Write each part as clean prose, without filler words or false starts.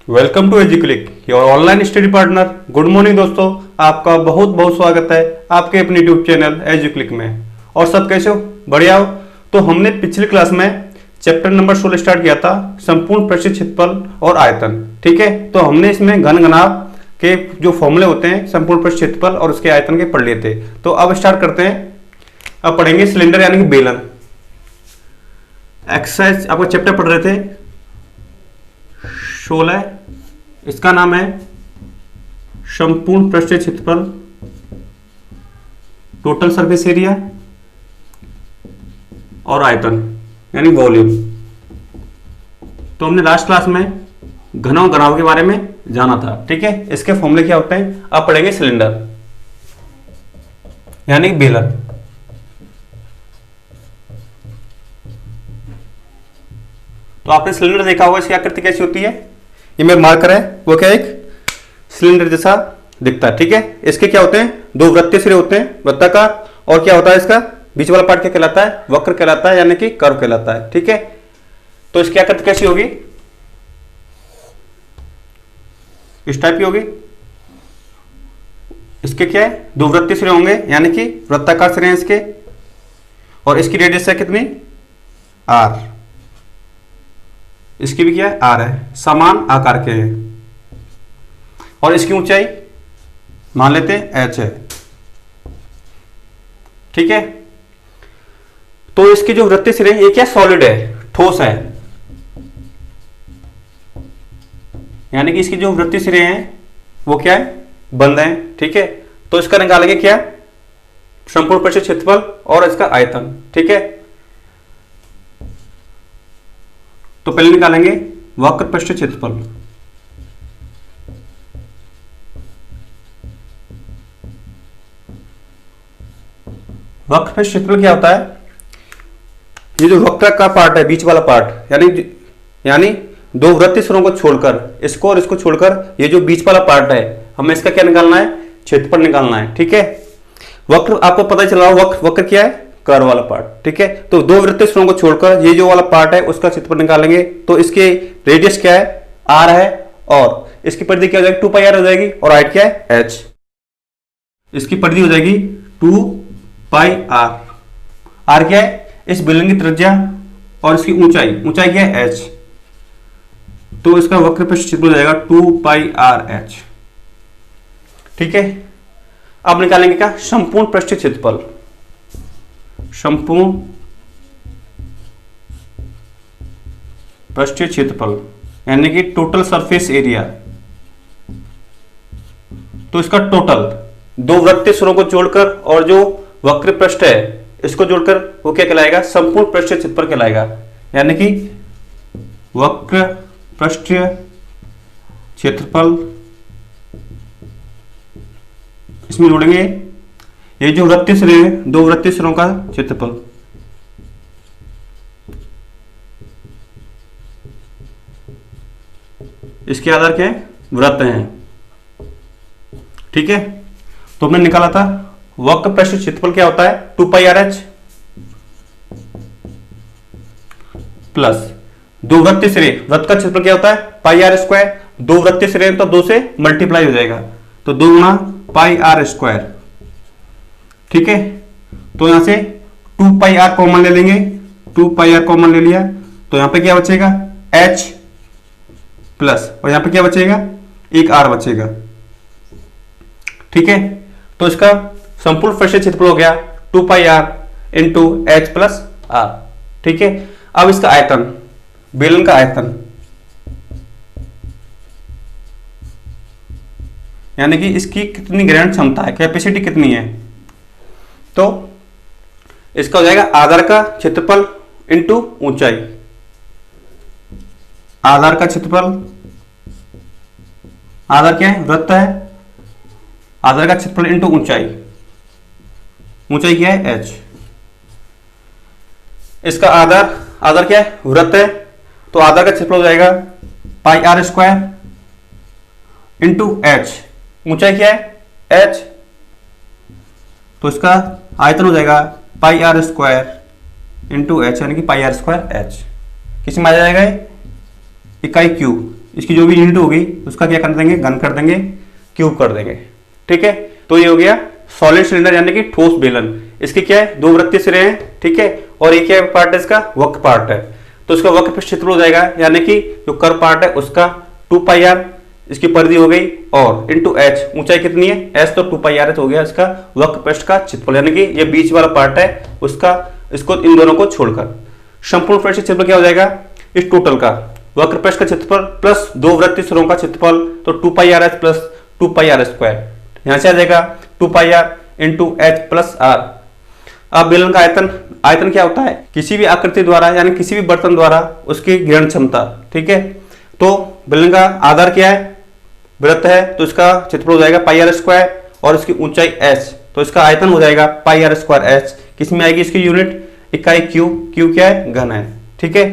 Welcome to Educlick your online study partner. Good morning दोस्तों, आपका बहुत बहुत स्वागत है आपके अपने यूट्यूब चैनल एजुक्लिक में। और सब कैसे हो? बढ़िया हो? तो हमने पिछली क्लास में चैप्टर नंबर 16 स्टार्ट किया था, संपूर्ण पृष्ठीय क्षेत्रफल और आयतन। ठीक है, तो हमने इसमें घन घनाभ के जो फॉर्मूले होते हैं संपूर्ण पृष्ठीय क्षेत्रफल और उसके आयतन के पढ़ लिए थे। तो अब स्टार्ट करते हैं। अब पढ़ेंगे सिलेंडर यानी कि बेलन। एक्सरसाइज आपका चैप्टर पढ़ रहे थे 16, इसका नाम है संपूर्ण पृष्ठीय क्षेत्रफल, टोटल सरफेस एरिया और आयतन यानी वॉल्यूम। तो हमने लास्ट क्लास में घनों घनाभ के बारे में जाना था। ठीक है, इसके फॉर्मूले क्या होते हैं अब पढ़ेंगे। सिलेंडर यानी बेलन। तो आपने सिलेंडर देखा होगा, इसकी आकृति कैसी होती है। ये मेरा मार्कर है, वो क्या एक सिलेंडर जैसा दिखता है। ठीक है, इसके क्या होते हैं, दो वृत्तीय सिरे होते हैं, वृत्ताकार। और क्या होता है इसका बीच वाला पार्ट क्या कहलाता है, वक्र कहलाता है यानी कि कर्व कहलाता है। ठीक है, तो इसकी आकृति कैसी होगी, इस टाइप की होगी। इसके क्या है, दो वृत्तीय सिरे होंगे यानी कि वृत्ताकार सिरे हैं इसके। और इसकी रेडियस है कितनी, आर। इसकी भी क्या है, आर है, समान आकार के हैं। और इसकी ऊंचाई मान लेते हैं एच है। ठीक है, तो इसकी जो वृत्तीय सिरे ये क्या सॉलिड है, ठोस है, यानी कि इसकी जो वृत्तीय सिरे हैं वो क्या है, बंद है। ठीक है, तो इसका निकालेंगे क्या, संपूर्ण पृष्ठीय क्षेत्रफल और इसका आयतन। ठीक है, तो पहले निकालेंगे वक्र पृष्ठीय क्षेत्रफल। वक्र पृष्ठीय क्षेत्रफल क्या होता है, ये जो वक्र का पार्ट है, बीच वाला पार्ट, यानी दो वृत्तीय सिरों को छोड़कर, इसको और इसको छोड़कर ये जो बीच वाला पार्ट है, हमें इसका क्या निकालना है, क्षेत्रफल निकालना है। ठीक है, वक्र आपको पता ही चला, वक्र क्या है, कर्व वाला पार्ट। ठीक है, तो दो वृत्तीय सिरों को छोड़कर ये जो वाला पार्ट है उसका क्षेत्रफल निकालेंगे। तो इसके रेडियस क्या है, आर है, और इसकी परिधि क्या हो जाएगी, 2 पाई आर हो जाएगी, और हाइट क्या है, एच। इसकी परिधि हो जाएगी 2 पाई आर। आर क्या है, इस बेलन की त्रिज्या, और इसकी ऊंचाई क्या है, एच। तो इसका वक्र पृष्ठ क्षेत्रफल हो जाएगा 2 पाई आर एच। ठीक है, अब निकालेंगे क्या, संपूर्ण पृष्ठीय क्षेत्रफल। संपूर्ण पृष्ठीय क्षेत्रफल यानी कि टोटल सरफेस एरिया। तो इसका टोटल दो वृत्तीय सिरों को जोड़कर और जो वक्र पृष्ठ है इसको जोड़कर वो क्या कहलाएगा, संपूर्ण पृष्ठीय क्षेत्रफल कहलाएगा। यानी कि वक्र पृष्ठीय क्षेत्रफल, इसमें जोड़ेंगे ये जो वृत्तीय सिरे हैं, दो वृत्तीय सिरों का क्षेत्रफल। इसके आधार क्या है, वृत्त हैं। ठीक है, तो हमने निकाला था वक्र पृष्ठीय क्षेत्रफल क्या होता है, 2 पाई आर एच प्लस दो वृत्तीय सिरे, वृत्त का क्षेत्रफल क्या होता है, पाई आर स्क्वायर। दो वृत्तीय सिरे तो 2 से मल्टीप्लाई हो जाएगा, तो 2 गुणा पाई आर स्क्वायर। ठीक है, तो यहां से 2 पाई आर कॉमन ले लेंगे, 2 पाई आर कॉमन ले लिया, तो यहां पे क्या बचेगा, h प्लस, और यहां पे क्या बचेगा, एक r बचेगा। ठीक है, तो इसका संपूर्ण पृष्ठीय क्षेत्रफल हो गया 2 pi R into H plus R. ठीक है, अब इसका आयतन, बेलन का आयतन, यानी कि इसकी कितनी ग्रहण क्षमता है, कैपेसिटी कितनी है, तो इसका हो जाएगा आधार का क्षेत्रफल इंटू ऊंचाई। आधार का क्षेत्रफल, आधार क्या है, वृत्त है, आधार का क्षेत्रफल इंटू ऊंचाई। ऊंचाई क्या है, एच। इसका आधार क्या है, वृत्त है, तो आधार का क्षेत्रफल हो जाएगा पाई आर स्क्वायर इंटू एच। ऊंचाई क्या है, एच, तो इसका आयतन हो जाएगा पाई आर स्क्वायर इंटू एच, यानी कि पाई आर स्क्वायर एच। किस में आ जाएगा, इकाई क्यू, इसकी जो भी यूनिट होगी उसका क्या कर देंगे, घन कर देंगे, क्यूब कर देंगे। ठीक है, तो ये हो गया सॉलिड सिलेंडर यानी कि ठोस बेलन। इसके क्या है, दो वृत्तीय सिरे हैं, ठीक है, और एक क्या पार्ट है, इसका वक्र पार्ट है। तो इसका वक्र पृष्ठ क्षेत्रफल हो जाएगा यानी कि जो कर्व पार्ट है उसका 2 पाई आर, इसकी परिधि हो गई, और इंटू एच, ऊंचाई कितनी है, एच, तो 2 पाई आर हो गया इसका वक्र पृष्ठ का क्षेत्रफल, यानी कि ये बीच वाला पार्ट है उसका, इसको इन दोनों को छोड़कर संपूर्ण पृष्ठ क्षेत्रफल क्या हो जाएगा, इस टोटल का वक्र पृष्ठ का क्षेत्रफल प्लस दो वृत्तीय सिरों का क्षेत्रफल, तो 2 pi R H plus 2 pi are square, यहां से आ जाएगा 2 pi R into H plus R. अब बेलन का आयतन, आयतन क्या होता है, किसी भी आकृति द्वारा यानी किसी भी बर्तन द्वारा उसकी ग्रहण क्षमता। ठीक है, तो बेलन का आधार क्या है, वृत्त है, तो इसका क्षेत्रफल हो जाएगा पाई आर स्क्वायर, और इसकी ऊंचाई एच, तो इसका आयतन हो जाएगा पाई आर स्क्वायर एच। किसमें आएगी इसकी यूनिट, इकाई क्यू, क्यू क्या है, घन है। ठीक है,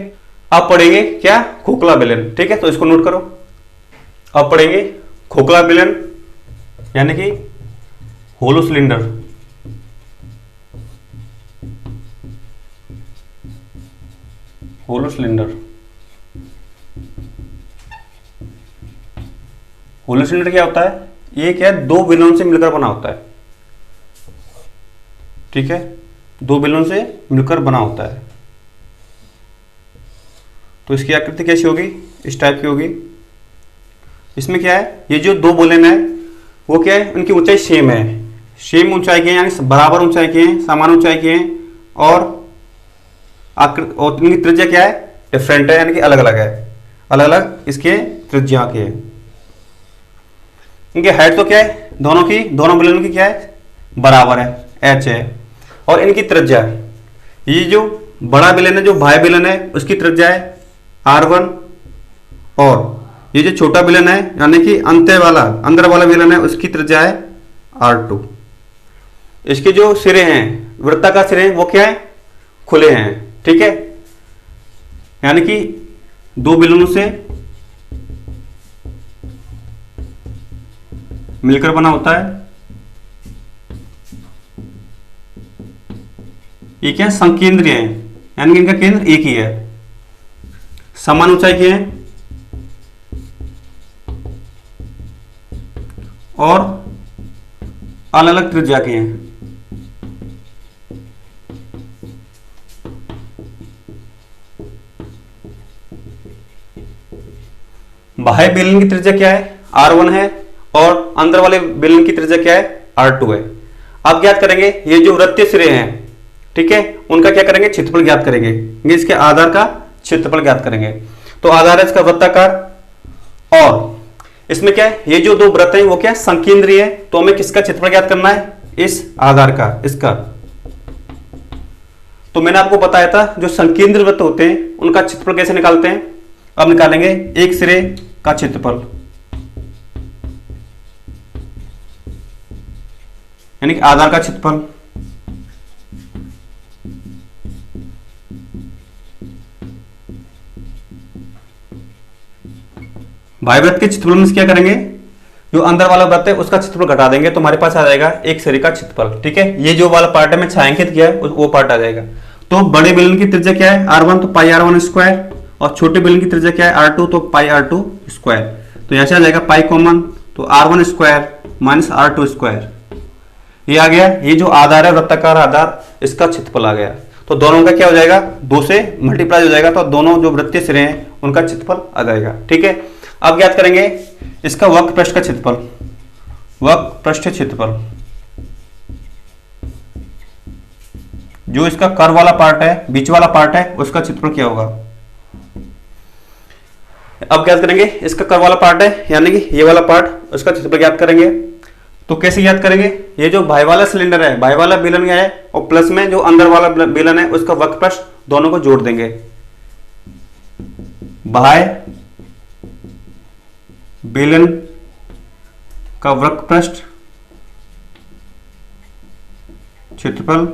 अब पढ़ेंगे क्या, खोखला बेलन। ठीक है, तो इसको नोट करो। अब पढ़ेंगे खोखला बेलन यानी कि hollow cylinder. Hollow cylinder, hollow cylinder क्या होता है, ये क्या है, दो बेलन से मिलकर बना होता है। ठीक है, दो बेलन से मिलकर बना होता है। तो इसकी आकृति कैसी होगी, इस टाइप की होगी। इसमें क्या है, ये जो दो बेलन है वो क्या है, उनकी ऊंचाई सेम है, सेम ऊंचाई के हैं, यानी बराबर ऊंचाई के हैं, समान ऊंचाई के हैं, और और इनकी त्रिज्या क्या है, डिफरेंट है, यानी कि अलग अलग है, अलग अलग इसके त्रिज्या के हैं। इनके हाइट तो क्या है, दोनों की, दोनों बेलन की क्या है, बराबर है, एच है, और इनकी त्रिज्या, ये जो बड़ा बेलन है, जो बाह्य बेलन है, उसकी त्रिज्या है R1, और ये जो छोटा बेलन है यानी कि अंत्य वाला, अंदर वाला बेलन है, उसकी त्रिज्या है R2। इसके जो सिरे हैं, वृत्ताकार सिरे हैं, वो क्या है, खुले हैं। ठीक है, यानी कि दो बेलनों से मिलकर बना होता है। ये क्या है, संकेंद्रीय है, यानी कि इनका केंद्र एक ही है, समान ऊंचाई के हैं, और अलग अलग त्रिज्या के हैं। बाह्य बेलन की त्रिज्या क्या है, R1 है, और अंदर वाले बेलन की त्रिज्या क्या है, R2 है। अब ज्ञात करेंगे ये जो वृत्तीय सिरे हैं, ठीक है, उनका क्या करेंगे, क्षेत्रफल ज्ञात करेंगे, इसके आधार का क्षेत्रफल ज्ञात करेंगे। तो आधार है इसका वृत्ताकार, और इसमें क्या है, ये जो दो वृत्त हैं वो क्या है, संकेंद्रीय है, तो हमें किसका क्षेत्रफल ज्ञात करना है, इस आधार का, इसका। तो मैंने आपको बताया था जो संकेंद्रीय वृत्त होते हैं उनका क्षेत्रफल कैसे निकालते हैं। अब निकालेंगे एक सिरे का क्षेत्रफल, यानी कि आधार का क्षेत्रफल, बाह्य वृत्त के क्षेत्रफल में क्या करेंगे, जो अंदर वाला वृत्त है उसका क्षेत्रफल घटा देंगे, तो हमारे पास आ जाएगा एक सिरे का क्षेत्रफल। ठीक है, ये जो वाला पार्ट है मैं छायांकित किया है वो पार्ट आ जाएगा। तो बड़े बेलन की त्रिज्या क्या है, R1, तो पाई R1 स्क्वायर, और छोटे बेलन की त्रिज्या क्या है, R2, तो पाई R2 स्क्वायर। तो यहां से आ जाएगा पाई कॉमन, तो R1 square minus R2 square, ये आ गया। ये जो आधार है वृत्ताकार आधार, इसका क्षेत्रफल आ गया। तो दोनों का क्या हो जाएगा, 2 से मल्टीप्लाई हो जाएगा, तो दोनों जो वृत्तीय सिरे हैं उनका क्षेत्रफल आ जाएगा। ठीक है, अब ज्ञात करेंगे इसका वक्र पृष्ठ का क्षेत्रफल, वक्र पृष्ठ क्षेत्रफल, जो इसका कर्व वाला पार्ट है, बीच वाला पार्ट है, उसका क्षेत्रफल क्या होगा। अब ज्ञात करेंगे इसका कर्व वाला पार्ट है, यानी कि ये वाला पार्ट, उसका क्षेत्रफल ज्ञात करेंगे। तो कैसे ज्ञात करेंगे, ये जो बाह्य वाला सिलेंडर है, बाह्य वाला बेलन क्या है, और प्लस में जो अंदर वाला बेलन है उसका वक्र पृष्ठ, दोनों को जोड़ देंगे। बाह्य बेलन का वक्र पृष्ठ क्षेत्रफल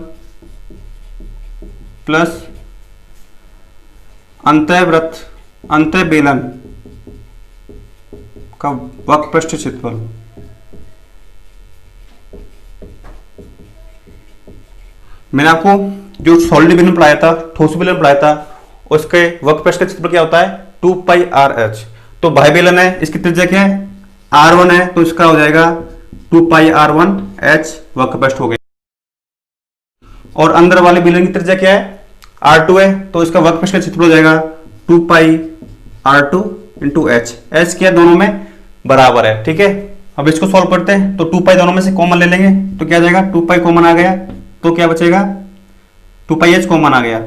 प्लस अंतःवृत्त, अंतः बेलन का वक्र पृष्ठ क्षेत्रफल। मैंने आपको जो सॉलिड बेलन पढ़ाया था, ठोस बेलन पढ़ाया था, उसके वक्र पृष्ठ का क्षेत्रफल क्या होता है, 2 पाई आर एच। तो बाह्य बेलन है, इसकी त्रिज्या क्या है, R1 है, तो इसका हो जाएगा 2 पाई R1 H वक्रपृष्ठ हो गया। और अंदर वाले बेलन की त्रिज्या क्या है, R2 है, तो इसका वक्रपृष्ठ का क्षेत्रफल हो जाएगा 2 पाई R2 इंटू H। H क्या दोनों में बराबर है, ठीक है। अब इसको सॉल्व करते हैं, तो 2 पाई दोनों में से कॉमन ले लेंगे, तो क्या आ जाएगा, 2 पाई कॉमन आ गया, तो क्या बचेगा, 2 पाई H कॉमन आ गया,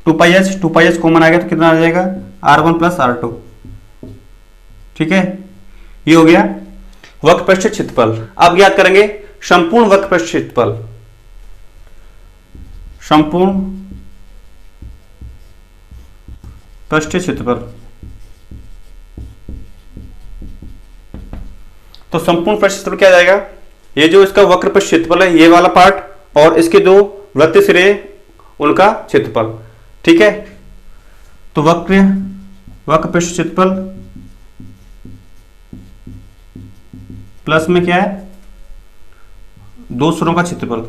2 पाई H कॉमन आ गया, तो कितना आ जाएगा, R1 प्लस R2, ठीक है। ये हो गया वक्रपृष्ठ क्षेत्रफल। अब याद करेंगे संपूर्ण वक्रपृष्ठ क्षेत्रफल। संपूर्ण पृष्ठीय क्षेत्रफल, तो संपूर्ण पृष्ठ क्षेत्रफल क्या आ जाएगा, ये जो इसका वक्रपृष्ठ क्षेत्रफल है, ये वाला पार्ट और इसके दो वृत्तीय सिरे उनका क्षेत्रफल, ठीक है। तो वक्रपृष्ठ क्षेत्रफल प्लस में क्या है, दो सिरों का क्षेत्रफल,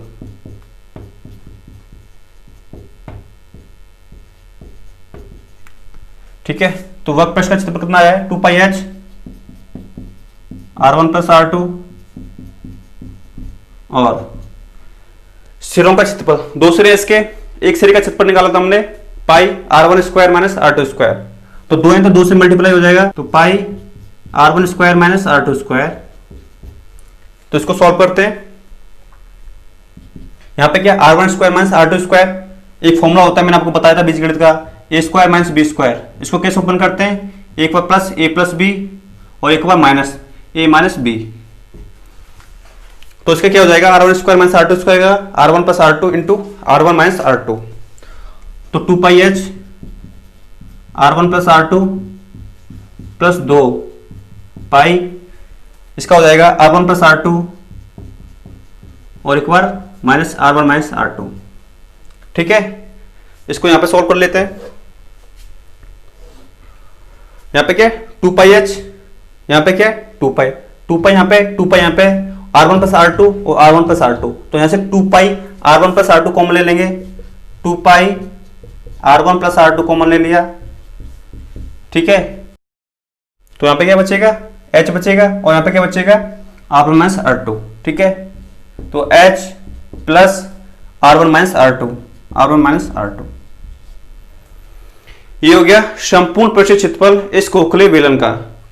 ठीक है। तो वक्रपृष्ठ का क्षेत्रफल कितना आया है, 2 पाई H R1 प्लस R2 और सिरों का क्षेत्रफल, दो सिरे इसके, एक सिरे का क्षेत्रफल निकाला था हमने पाई R1 square minus R2 square, तो दो है तो दो से मल्टीप्लाई हो जाएगा, तो पाई R1 square minus R2 square. तो इसको सॉल्व करते हैं, यहां पे क्या R1 square minus R2 square, एक फॉर्मूला होता है मैंने आपको बताया था बीजगणित का, ए स्क्वायर माइनस बी स्क्वायर। इसको कैसे ओपन करते हैं, एक बार प्लस ए प्लस बी और एक बार माइनस ए माइनस बी, तो इसका क्या हो जाएगा, R1 square minus R2 square का R1 plus R2 into R1 minus R2, तो 2 पाई H R1 plus R2 plus 2 पाई, इसका हो जाएगा R1 प्लस R2 और एक बार माइनस R1 माइनस R2, ठीक है। इसको यहां पे सॉल्व कर लेते हैं, यहां पे क्या 2 पाई H, यहां पे क्या 2 पाई, 2 पाई यहां पे, 2 पाई यहां पे, R1 प्लस R2 और R1 प्लस R2, तो यहां से 2 पाई R1 प्लस R2 कॉमन ले लेंगे, 2 पाई R1 प्लस R2 कॉमन ले लिया, ठीक है। तो यहां पे क्या बचेगा, H बचेगा और यहां पे क्या बचेगा, R1 माइनस R2, ठीक है। तो H plus R1 minus R2, R1 minus R2, ये हो गया संपूर्ण पृष्ठीय क्षेत्रफल इस खोखले बेलन का।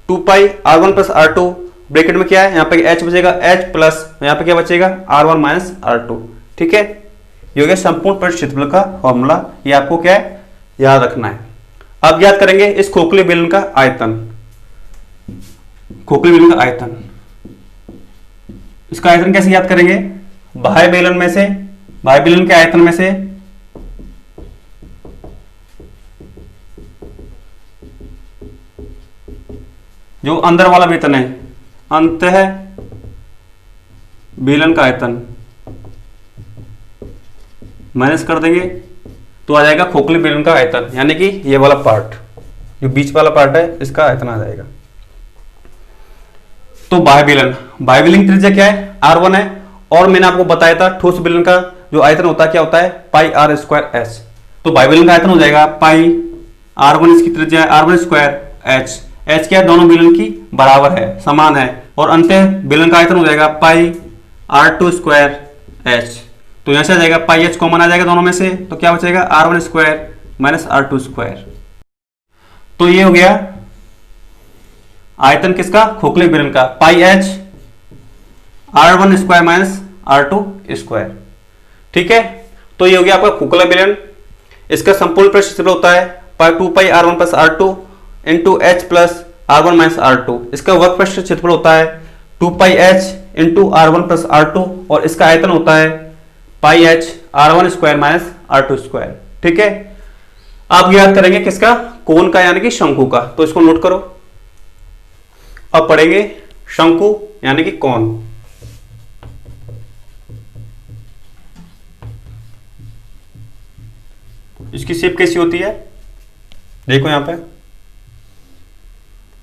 2 पाई R1 प्लस R2 ब्रैकेट में क्या है, यहाँ पे H बचेगा, H प्लस यहाँ पे क्या बचेगा, R1 माइनस R2, ठीक है। ये हो गया संपूर्ण पृष्ठीय क्षेत्रफल का फॉर्मूला, ये आपको क्या है याद रखना है। अब याद करेंगे इस खोखले बेलन का आयतन, खोखले बेलन का आयतन, इसका आयतन कैसे याद करेंगे, बाह्य बेलन में से, बाह्य बेलन के आयतन में से जो अंदर वाला वेतन है, अंतः बेलन का आयतन माइनस कर देंगे, तो आ जाएगा खोखले बेलन का आयतन, यानी कि ये वाला पार्ट, जो बीच वाला पार्ट है, इसका आयतन आ जाएगा। तो बाह्य बेलन, बाह्य बेलन की त्रिज्या क्या है, R1 है, और मैंने आपको बताया था ठोस बेलन का जो आयतन होता है क्या होता है, पाई R स्क्वायर H। तो बाह्य बेलन का आयतन हो जाएगा पाई R1, इसकी त्रिज्या है R1 स्क्वायर H, H क्या है, दोनों बेलन की बराबर है, समान है, और अंतः बेलन का आयतन हो जाएगा पाई R2 स्क्वायर H। तो यहां से आ जाएगा पाई H कॉमन आ जाएगा दोनों में से, तो क्या बचेगा, R1 square minus R2 square. तो ये हो गया आयतन किसका, खोखले बेलन का, पाई H R1 square minus R2 square, ठीक है। तो ये हो गया आपका खोखला बेलन, इसका संपूर्ण पृष्ठ क्षेत्रफल होता है 2 पाई R1 plus R2 into H plus R1 minus R2, इसका वक्रपृष्ठ क्षेत्रफल होता है 2 पाई H into R1 plus R2 और इसका आयतन होता है पाई H R1 square minus R2 square, ठीक है। आप याद करेंगे किसका, कोण का यानी कि शंकु का, तो इसको नोट करो। अब पढ़ेंगे शंकु यानी कि कोण। इसकी शेप कैसी होती है, देखो यहां पे,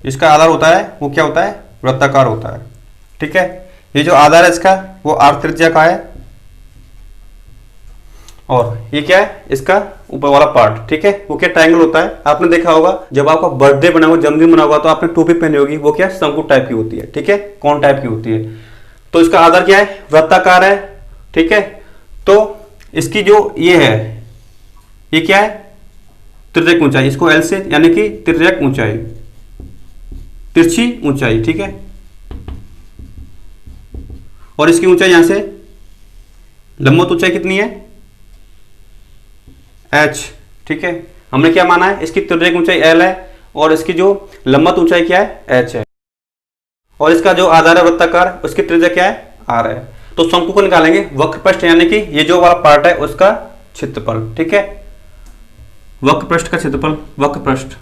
इसका आधार होता है वो क्या होता है, वृत्ताकार होता है, ठीक है। ये जो आधार है इसका वो R त्रिज्या का है, और ये क्या है, इसका ऊपर वाला पार्ट, ठीक है। वो क्या ट्रायंगल होता है, आपने देखा होगा जब आपका बर्थडे बना हुआ, जन्मदिन बना होगा तो आपने टोपी पहनी होगी, वो क्या शंकु टाइप की होती है, ठीक है, कौन टाइप की होती है। तो इसका आधार क्या है, वृत्ताकार है, ठीक है। तो इसकी जो ये है, ये क्या है, तिर्यक ऊंचाई, इसको एल से यानी कि तिर्यक ऊंचाई, तिरछी ऊंचाई, ठीक है। और इसकी ऊंचाई यहां से लंबवत ऊंचाई कितनी है, h, ठीक है। हमने क्या माना है, इसकी तिर्यक ऊंचाई l है और इसकी जो लंबवत ऊंचाई क्या है, h है। और इसका जो आधार है वृत्ताकार, उसकी त्रिज्या क्या है, r है। तो शंकु को निकालेंगे, वक्रपृष्ठ यानी कि ये जो वाला पार्ट है उसका क्षेत्रफल, ठीक है। वक्रपृष्ठ का क्षेत्रफल, वक्रपृष्ठ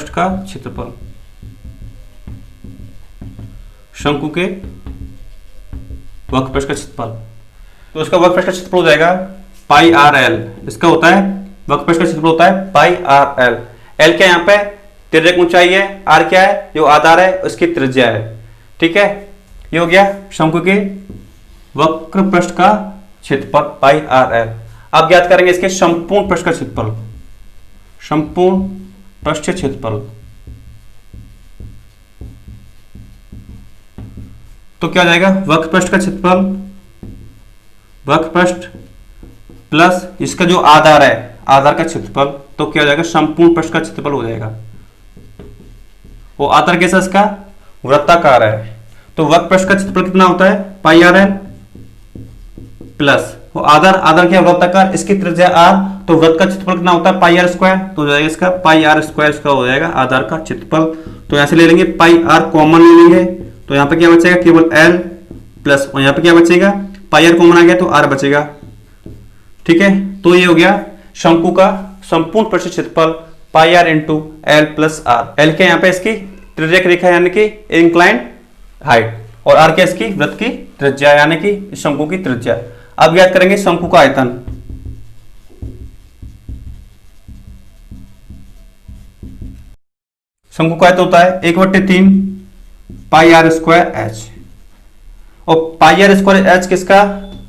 का क्षेत्रफल शंकु के वक्रपृष्ठ का क्षेत्रफल। तो इसका वक्रपृष्ठ का क्षेत्रफल हो जाएगा पाई आर एल। इसका होता है वक्रपृष्ठ का क्षेत्रफल होता है पाई आर एल। एल क्या यहाँ पे तिर्यक ऊंचाई है, आर क्या है जो आधार है उसकी त्रिज्या है, ठीक है। ये हो गया शंकु के वक्रपृष्ठ का क्षेत्रफल पाई आर एल। अब ज्ञात करेंगे इसके संपूर्ण पृष्ठ का क्षेत्रफल, संपूर्ण पृष्ठीय क्षेत्रफल। तो क्या हो जाएगा, वक्रपृष्ठ का क्षेत्रफल, वक्रपृष्ठ प्लस इसका जो आधार है, आधार का क्षेत्रफल, तो क्या हो जाएगा संपूर्ण पृष्ठ का क्षेत्रफल हो जाएगा। वो आधार कैसा इसका वृत्ताकार है, तो वक्रपृष्ठ का क्षेत्रफल कितना होता है पाई आर एल प्लस वो आधार, आधार क्या वृत्ताकार, इसकी त्रिज्या आर, तो वृत्त का क्षेत्रफल कितना होता है पाई आर स्क्वायर, तो हो जाएगा इसका पाई आर स्क्वायर, इसका हो जाएगा आधार का क्षेत्रफल। तो यहां से ले लेंगे पाई आर कॉमन ले लेंगे, तो यहां पे क्या बचेगा केवल एल प्लस, और यहां पे क्या बचेगा पाई आर कॉमन आ गया तो आर बचेगा, ठीक है। तो ये हो गया शंकु का संपूर्ण पृष्ठ क्षेत्रफल pi R into L plus R. L के यहाँ पे इसकी त्रिज्यक रेखा यानी कि इंक्लाइन हाइट, और आर क्या इसकी वृत्त की त्रिज्या यानी कि शंकु की त्रिज्या। अब याद करेंगे शंकु का आयतन, शंकु का आयतन होता है 1/3 पाई आर स्क्वायर एच, और पाई आर स्क्वायर एच किसका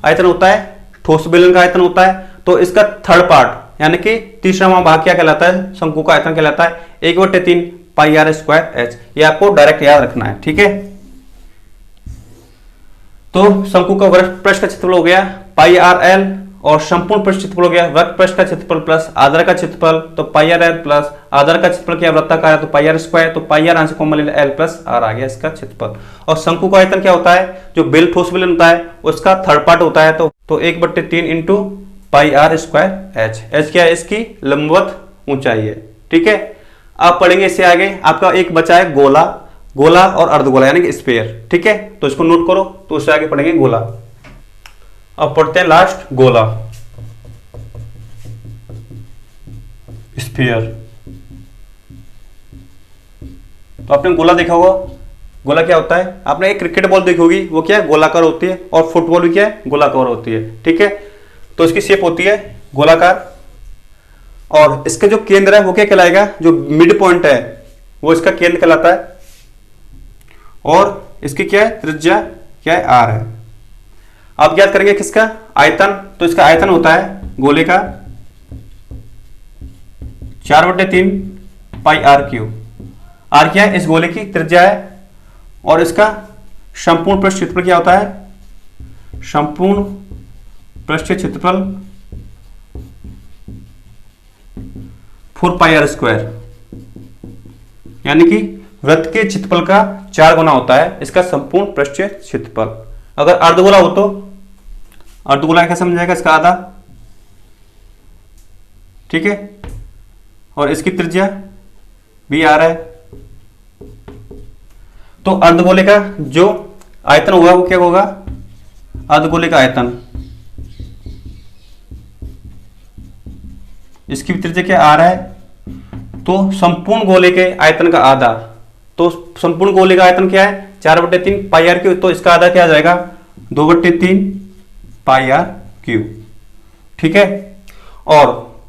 आयतन होता है, ठोस बेलन का आयतन होता है। तो इसका थर्ड पार्ट यानी कि तीसरा भाग क्या कहलाता है, शंकु का आयतन कहलाता है 1/3 पाई आर स्क्वायर एच। ये आपको डायरेक्ट याद रखना है, ठीक है। तो शंकु का वक्रपृष्ठ का क्षेत्रफल हो गया पाई आर एल, और संपूर्ण पृष्ठ क्षेत्रफल हो गया वक्रपृष्ठ का क्षेत्रफल प्लस आधार का क्षेत्रफल, तो पाई आर एल प्लस आधार का क्षेत्रफल क्या वृत्ताकार है तो पाई आर स्क्वायर, तो पाई आर आंसर कॉमन ले एल प्लस आर आ गया इसका क्षेत्रफल। और शंकु का आयतन क्या होता है, जो बेल ठोस बेलन होता है उसका थर्ड पार्ट होता है, तो 1/3 into pi are square h. H क्या है इसकी लंबवत ऊंचाई है, ठीक है। आप पढ़ेंगे इससे आगे, आपका एक बचा है गोला, गोला और अर्धगोला यानी कि स्फीयर, ठीक है। तो इसको नोट करो, तो उससे आगे पढ़ेंगे गोला। अब पढ़ते हैं लास्ट गोला, स्फीयर। तो आपने गोला देखा होगा, गोला क्या होता है, आपने एक क्रिकेट बॉल देखी होगी, वो क्या है गोलाकार होती है, और फुटबॉल भी क्या है गोलाकार होती है, ठीक है। तो इसकी शेप होती है गोलाकार, और इसके जो केंद्र है वो क्या कहलाएगा, जो मिड पॉइंट है वो इसका केंद्र कहलाता है, और इसकी क्या है त्रिज्या क्या है आर है। आप याद करेंगे किसका आयतन, तो इसका आयतन होता है गोले का 4/3 पाई आर क्यूब। आर क्या है इस गोले की त्रिज्या है, और इसका संपूर्ण पृष्ठ क्षेत्रफल क्या होता है, संपूर्ण पृष्ठीय क्षेत्रफल 4 पाई आर स्क्वायर, यानी कि वृत्त के क्षेत्रफल का 4 गुना होता है इसका संपूर्ण पृष्ठीय क्षेत्रफल। अगर अर्धगोला हो तो अर्धगोला क्या समझाएगा, इसका आधा, ठीक है, और इसकी त्रिज्या भी आर है। तो अर्धगोले का जो आयतन होगा वो क्या होगा, अर्धगोले का आयतन, इसकी भी त्रिज्या क्या आर है, तो संपूर्ण गोले के आयतन का आधा, तो संपूर्ण गोले का आयतन क्या है 4/3 पाई आर क्यूब, तो इसका आधा क्या आ जाएगा 2/3 पाई आर क्यूब, ठीक है। और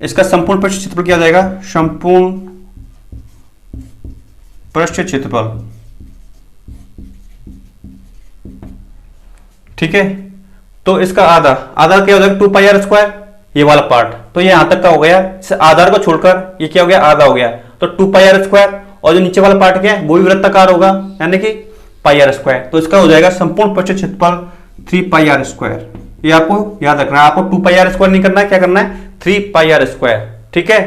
इसका संपूर्ण पृष्ठ क्षेत्रफल क्या आ जाएगा, संपूर्ण पृष्ठ क्षेत्रफल, ठीक है। तो इसका आधा, आधा क्या हो जाएगा 2 पाई आर स्क्वायर, ये वाला पार्ट। तो ये यहां तक का हो गया, इस आधार को छोड़कर ये क्या हो गया, आधा हो गया। तो 2 पाई आर स्क्वायर, और जो नीचे वाला पार्ट क्या है वो भी वृत्ताकार होगा, यानी कि पाई आर स्क्वायर। तो इसका हो जाएगा संपूर्ण पृष्ठीय क्षेत्रफल 3 पाई आर स्क्वायर। ये आपको याद रखना है, आपको 2 पाई आर स्क्वायर नहीं करना है, क्या करना है 3 पाई आर स्क्वायर। ठीक है,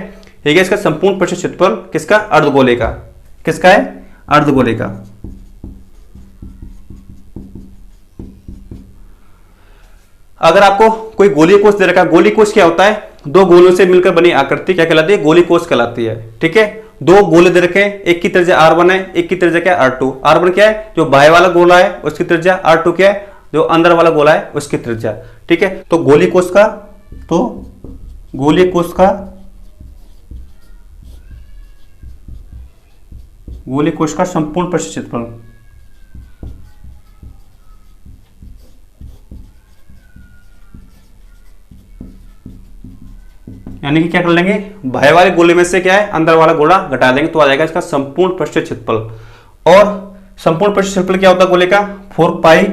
ठीक है। इसका संपूर्ण पृष्ठीय क्षेत्रफल किसका, अर्धगोले का। किसका है, अर्धगोले का। अगर आपको कोई गोलीय कोष दे रखा है, गोलीय कोष क्या होता है, दो गोलों से मिलकर बनी आकृति क्या कहलाती है, गोलीय कोष कहलाती है। ठीक है, दो गोले दे रखे हैं, एक की त्रिज्या r1 है, एक की त्रिज्या क्या है r2। r1 क्या है, जो बाहर वाला गोला है उसकी त्रिज्या, r2 क्या है, जो अंदर वाला गोला है उसकी त्रिज्या। ठीक है, तो गोलीय कोष का, तो गोलीय कोष का, गोलीय कोष का संपूर्ण पृष्ठीय क्षेत्रफल, यानी कि क्या कर लेंगे, बाहर वाले गोले में से क्या है, अंदर वाला गोला घटा देंगे तो आ जाएगा इसका संपूर्ण पृष्ठीय क्षेत्रफल। और संपूर्ण पृष्ठीय क्षेत्रफल क्या होता है गोले का, 4 पाई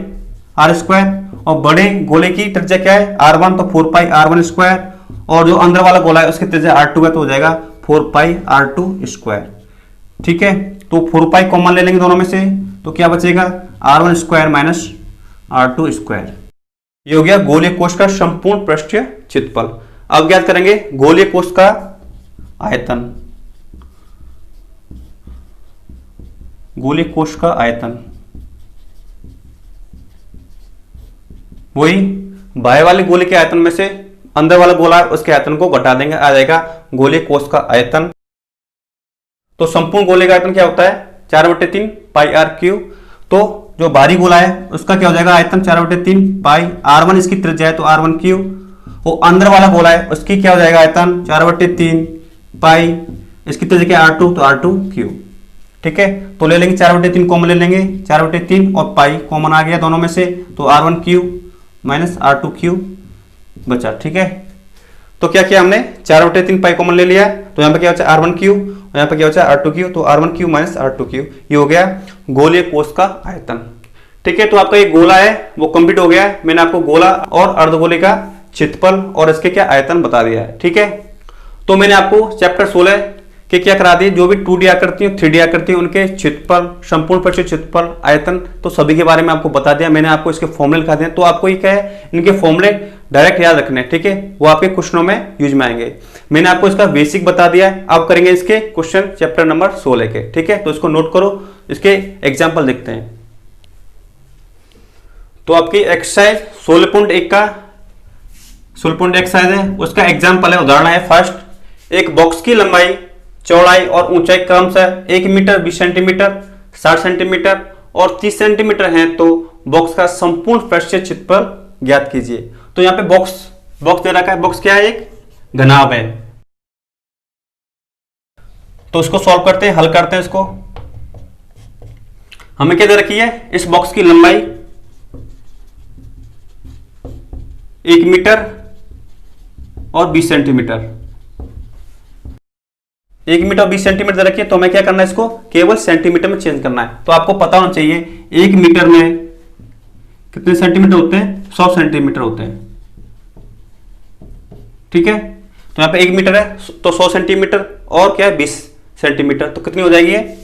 आर स्क्वायर। और बड़े गोले की त्रिज्या क्या है, r1, तो 4 पाई r1 स्क्वायर। और जो अंदर वाला गोला है उसकी त्रिज्या r2 है, तो हो जाएगा 4 पाई r2 स्क्वायर। ठीक है, तो 4 पाई कॉमन ले लेंगे दोनों में से, तो क्या बचेगा, r1 square minus r2 square. ये हो गया गोलीय कोष का संपूर्ण पृष्ठीय क्षेत्रफल। अब ज्ञात करेंगे गोलीय कोष का आयतन। गोलीय कोष का आयतन वही बाहर वाले गोले के आयतन में से अंदर वाला गोला है उसके आयतन को घटा देंगे, आ जाएगा गोलीय कोष का आयतन। तो संपूर्ण गोले का आयतन क्या होता है, 4/3 पाई आर क्यू। तो जो बाहरी गोला है उसका क्या हो जाएगा आयतन, 4/3 पाई, r1 इसकी त्रिज्या है तो r1 क्यू। वो अंदर वाला गोला है उसकी क्या हो जाएगा आयतन, 4/3 पाई, इसकी त्रिज्या क्या r2, तो r2 क्यू। ठीक है, तो ले लेंगे 4/3 कॉमन ले लेंगे, 4/3 और पाई कॉमन आ गया दोनों में से, तो r1 Q minus r2 Q बचा। ठीक है, तो क्या किया हमने, 4/3 पाई कॉमन ले लिया, तो यहाँ पे क्या होता है r1 क्यू, और यहाँ पे क्या होता है r2 क्यू, तो r1 Q minus r2 Q. ये हो गया गोलीय कोष का आयतन। ठीक है, तो आपका ये गोला है वो कंप्लीट हो गया है। मैंने आपको गोला और अर्धगोले का क्षेत्रफल और इसके क्या आयतन बता दिया है। ठीक है, तो मैंने आपको चैप्टर 16 के क्या करा दिए, जो भी 2D आकृति 3D आकृति उनके क्षेत्रफल, संपूर्ण पृष्ठीय क्षेत्रफल, आयतन, तो सभी के बारे में आपको बता दिया। मैंने आपको इसके फॉर्मूले लिखा दिए, तो आपको ये क्या है, इनके फॉर्मूले डायरेक्ट याद रखने। ठीक है, वो आपके क्वेश्चनों में यूज में आएंगे। मैंने आपको इसका बेसिक बता दिया है। अब करेंगे इसके क्वेश्चन चैप्टर नंबर 16 के। ठीक है, तो इसको नोट करो, इसके एग्जाम्पल देखते हैं। तो आपकी एक्सरसाइज 16.1 का 16.1 एक्सरसाइज है, उसका एग्जाम्पल है, उदाहरण है फर्स्ट। एक बॉक्स की लंबाई, चौड़ाई और ऊंचाई क्रमशः 1 मीटर, 20 सेंटीमीटर, 60 सेंटीमीटर और 30 सेंटीमीटर है, तो बॉक्स का संपूर्ण पृष्ठीय क्षेत्रफल ज्ञात कीजिए। तो यहाँ पे बॉक्स दे रखा है, बॉक्स क्या है, एक घनाभ है। तो इसको सॉल्व करते हैं, हल करते हैं इसको। हमें क्या दे रखी है, इस बॉक्स की लंबाई 1 मीटर और 20 सेंटीमीटर, 1 मीटर और 20 सेंटीमीटर दे रखी है। तो हमें क्या करना है, इसको केवल सेंटीमीटर में चेंज करना है। तो आपको पता होना चाहिए 1 मीटर में कितने सेंटीमीटर होते हैं, 100 सेंटीमीटर होते हैं। ठीक है, तो यहाँ पे 1 मीटर है तो 100 सेंटीमीटर और क्या है 20 सेंटीमीटर, तो कितनी हो जाएगी ये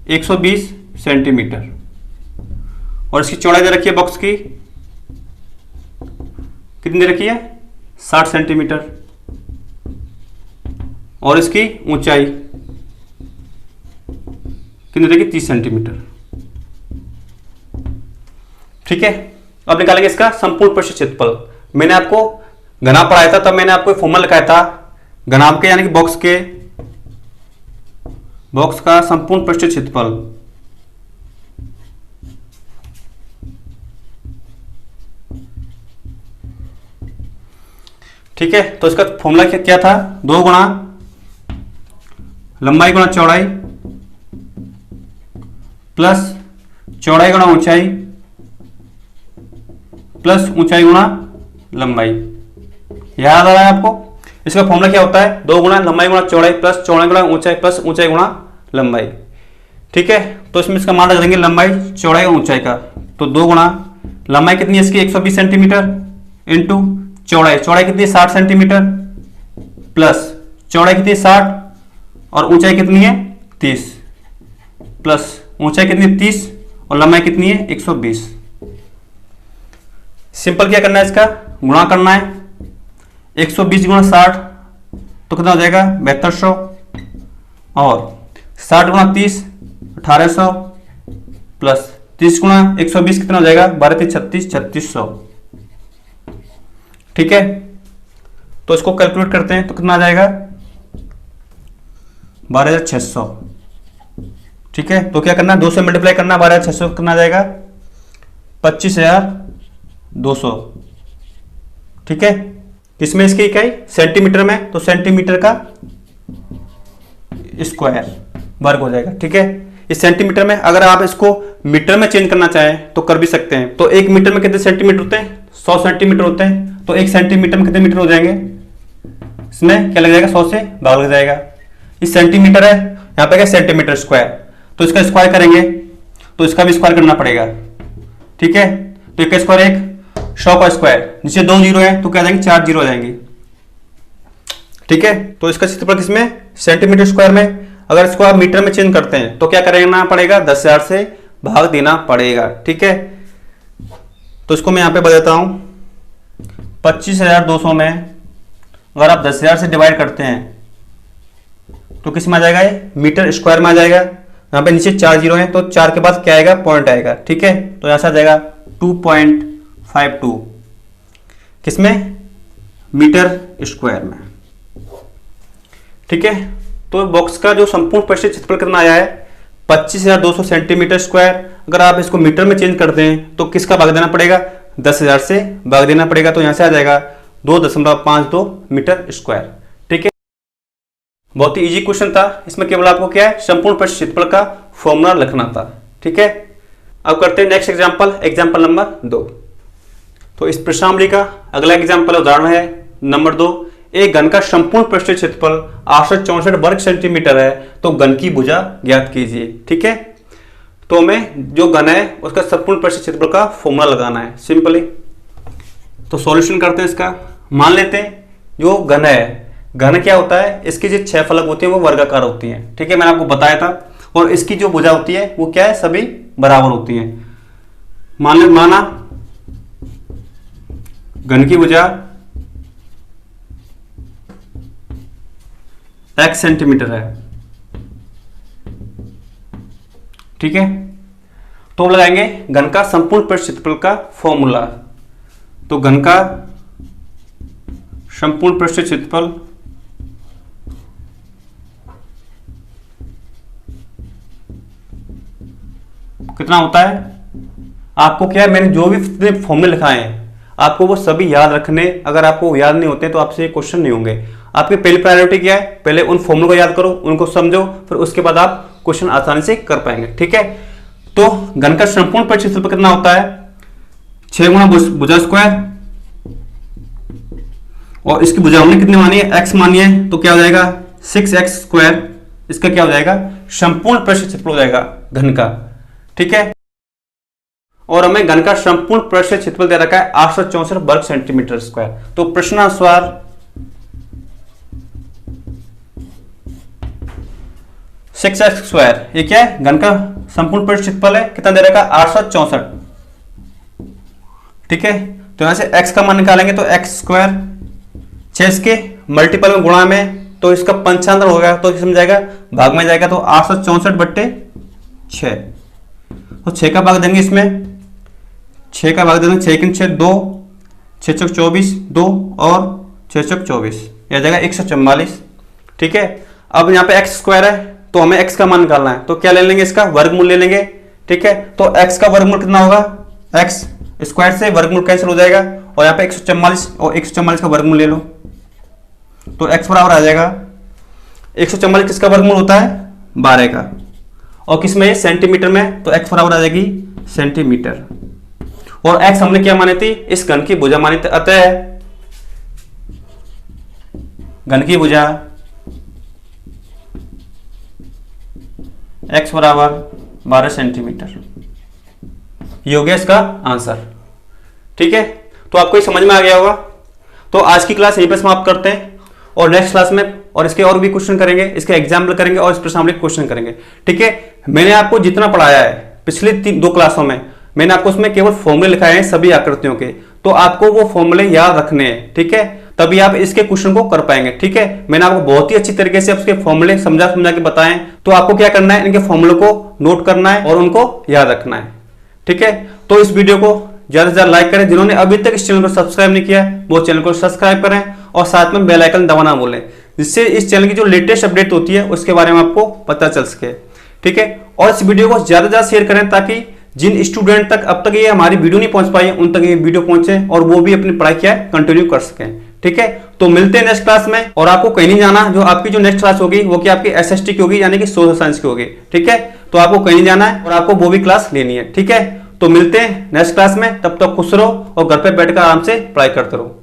120 सेंटीमीटर। और इसकी चौड़ाई दे रखी है बॉक्स की, कितनी दे रखी है 60 सेंटीमीटर। और इसकी ऊंचाई कितनी देगी 30 सेंटीमीटर। ठीक है, अब निकालेंगे इसका संपूर्ण पृष्ठीय क्षेत्रफल। मैंने आपको घनाभ पढ़ाया था, तब मैंने आपको फॉर्मूला लिखाया था घनाभ के, यानी कि बॉक्स का संपूर्ण पृष्ठीय क्षेत्रफल। ठीक है, तो इसका फॉर्मूला क्या था, 2 गुणा लंबाई गुणा चौड़ाई प्लस चौड़ाई गुणा ऊंचाई प्लस ऊंचाई गुणा लंबाई। याद आ रहा है आपको, इसका फॉर्मूला क्या होता है, 2 गुणा लंबाई गुणा चौड़ाई प्लस चौड़ाई गुणा ऊंचाई प्लस ऊंचाई गुणा लंबाई। ठीक है, तो इसमें इसका मान रख देंगे लंबाई, चौड़ाई और ऊंचाई का, तो 2 गुणा लंबाई कितनी है इसकी 120 सेंटीमीटर इंटू चौड़ाई, चौड़ाई कितनी है 60 सेंटीमीटर प्लस चौड़ाई कितनी है 60 और ऊंचाई कितनी है 30 प्लस ऊंचाई कितनी है 30 और लंबाई कितनी है 120। सिंपल क्या करना है, इसका गुणा करना है। 120 गुणा 60 तो कितना हो जाएगा 7200 और 60 गुणा 30 1800 प्लस 30 गुणा 120 कितना हो जाएगा 12 36 3600। ठीक है, तो इसको कैलकुलेट करते हैं तो कितना आ जाएगा 12600। ठीक है, तो क्या करना है 2 से मल्टीप्लाई करना, 12600 कितना आ जाएगा 25200। ठीक है, किसमें इसकी इकाई सेंटीमीटर में, तो सेंटीमीटर का स्क्वायर वर्ग हो जाएगा। ठीक है, इस सेंटीमीटर में अगर आप इसको मीटर में चेंज करना चाहें तो कर भी सकते हैं। तो 1 मीटर में कितने सेंटीमीटर होते हैं 100 सेंटीमीटर होते हैं, तो 1 सेंटीमीटर में कितने मीटर हो जाएंगे, इसमें क्या लग जाएगा 100 से भाग लग जाएगा। इस सेंटीमीटर है, यहाँ पे क्या सेंटीमीटर स्क्वायर, तो इसका स्क्वायर करेंगे तो इसका भी स्क्वायर करना पड़ेगा। ठीक है, तो 1 का स्क्वायर 1, 100 का स्क्वायर, नीचे 2 जीरो है तो क्या जाएंगे 4 जीरो आ जाएंगे। ठीक है, तो इसका क्षेत्रफल किसमें सेंटीमीटर स्क्वायर में। अगर इसको आप मीटर में चेंज करते हैं तो क्या करना पड़ेगा 10,000 से भाग देना पड़ेगा। ठीक है, तो इसको मैं यहां पे बताता हूं 25,200 में अगर आप 10,000 से डिवाइड करते हैं तो किस में आ जाएगा, ये मीटर स्क्वायर में आ जाएगा। यहाँ पे नीचे 4 जीरो है तो 4 के बाद क्या आएगा पॉइंट आएगा। ठीक है, तो यहां से आ जाएगा 2.52 किसमें मीटर स्क्वायर में। ठीक है, तो बॉक्स का जो संपूर्ण पृष्ठीय क्षेत्रफल कितना आया है 25,200 सेंटीमीटर स्क्वायर। अगर आप इसको मीटर में चेंज करते हैं तो किसका भाग देना पड़ेगा 10,000 से भाग देना पड़ेगा, तो यहां से आ जाएगा 2.52 मीटर स्क्वायर। ठीक है, बहुत ही इजी क्वेश्चन था, इसमें केवल आपको क्या है संपूर्ण पृष्ठीय क्षेत्रफल का फॉर्मूला लिखना था। ठीक है, अब करते हैं नेक्स्ट एग्जांपल, एग्जांपल नंबर 2। तो इस प्रश्नावली का अगला एग्जांपल उदाहरण है नंबर 2। एक घन का संपूर्ण पृष्ठीय क्षेत्रफल 864 वर्ग सेंटीमीटर है, तो घन की भुजा ज्ञात कीजिए। ठीक है, तो हमें जो घन है उसका संपूर्ण पृष्ठीय क्षेत्रफल का फॉर्मूला लगाना है सिंपली। तो सॉल्यूशन करते हैं इसका। मान लेते हैं जो घन है, घन क्या होता है, इसकी जो 6 फलक होती है वो वर्गाकार होती है। ठीक है, मैंने आपको बताया था, और इसकी जो भुजा होती है वो क्या है सभी बराबर होती है। माना घन की भुजा x सेंटीमीटर है। ठीक है, तो लगाएंगे घन का संपूर्ण पृष्ठीय क्षेत्रफल का फॉर्मूला। तो घन का संपूर्ण पृष्ठीय क्षेत्रफल कितना होता है, आपको क्या है मैंने जो भी फॉर्मूले लिखाए हैं आपको वो सभी याद रखने, अगर आपको याद नहीं होते तो आपसे क्वेश्चन नहीं होंगे। आपकी पहली प्रायोरिटी क्या है, पहले उन फॉर्मूलों को याद करो, उनको समझो, फिर उसके बाद आप क्वेश्चन आसानी से कर पाएंगे। ठीक है, तो घन का संपूर्ण पृष्ठीय क्षेत्रफल कितना होता है 6 गुणा भुजा स्क्वायर, और इसकी भुजा हमने कितनी मानी है x मानी है, तो क्या हो जाएगा 6x स्क्वायर, इसका क्या हो जाएगा संपूर्ण पृष्ठीय क्षेत्रफल हो जाएगा घन का। ठीक है, और हमें घन का संपूर्ण पृष्ठीय क्षेत्रफल दे रखा है 864 वर्ग सेंटीमीटर स्क्वायर। तो प्रश्नानुसार 6x स्क्वायर ये क्या है घन का संपूर्ण पृष्ठीय क्षेत्रफल है, कितना दे रखा है 864। ठीक है, तो यहां से x का मान निकालेंगे तो x स्क्वायर 6 के मल्टीपल में गुणा में, तो इसका पंचांतर होगा तो किस में जाएगा भाग में जाएगा, तो 864/6। तो 6 का भाग देंगे, इसमें 6 का भाग देंगे, 6 के 6 2, 6 चौक 24 2 और 6 चौक 24, यह जाएगा 144। ठीक है, अब यहाँ पे x स्क्वायर है तो हमें x का मान निकालना है, तो क्या ले लेंगे इसका वर्गमूल ले लेंगे। ठीक है, तो x का वर्गमूल कितना होगा, x स्क्वायर से वर्गमूल कैंसिल हो जाएगा, और यहाँ पे 144 और 144 का वर्गमूल ले लो तो x बराबर आ जाएगा 144 किसका वर्गमूल होता है 12 का, और किसमें सेंटीमीटर में, तो x बराबर आ जाएगी सेंटीमीटर। और x हमने क्या मानी थी, इस घन की भुजा मानी थी, अतः घन की भुजा x बराबर 12 सेंटीमीटर, ये हो गया इसका आंसर। ठीक है, तो आपको ये समझ में आ गया होगा। तो आज की क्लास यहीं पर समाप्त करते हैं और नेक्स्ट क्लास में और इसके और भी क्वेश्चन करेंगे, इसके एग्जाम्पल करेंगे और इस प्रश्नावली क्वेश्चन करेंगे। ठीक है, मैंने आपको जितना पढ़ाया है पिछले 2 क्लासों में, मैंने आपको उसमें केवल फॉर्मूले लिखाए हैं सभी आकृतियों के, तो आपको वो फॉर्मूले याद रखने हैं। ठीक है, तभी आप इसके क्वेश्चन को कर पाएंगे। ठीक है, मैंने आपको बहुत ही अच्छी तरीके से उसके फॉर्मूले समझा के बताएं, तो आपको क्या करना है, इनके फॉर्मूले को नोट करना है और उनको याद रखना है। ठीक है, तो इस वीडियो को ज्यादा से ज्यादा लाइक करें, जिन्होंने अभी तक इस चैनल को सब्सक्राइब नहीं किया वो चैनल को सब्सक्राइब करें और साथ में बेल आइकन दबाना भूलें, जिससे इस चैनल की जो लेटेस्ट अपडेट होती है उसके बारे में आपको पता चल सके। ठीक है, और इस वीडियो को ज्यादा से ज्यादा शेयर करें ताकि जिन स्टूडेंट तक अब तक ये हमारी वीडियो नहीं पहुंच पाई उन तक ये वीडियो पहुंचे और वो भी अपनी पढ़ाई क्या कंटिन्यू कर सकें। ठीक है, तो मिलते हैं नेक्स्ट क्लास में। और आपको कहीं नहीं जाना, जो आपकी जो नेक्स्ट क्लास होगी वो कि आपकी एसएसटी की होगी, यानी कि सोशल साइंस की होगी। ठीक है, तो आपको कहीं नहीं जाना है और आपको वो भी क्लास लेनी है। ठीक है, तो मिलते हैं नेक्स्ट क्लास में, तब तक खुश रहो और घर पे बैठकर आराम से पढ़ाई करते रहो।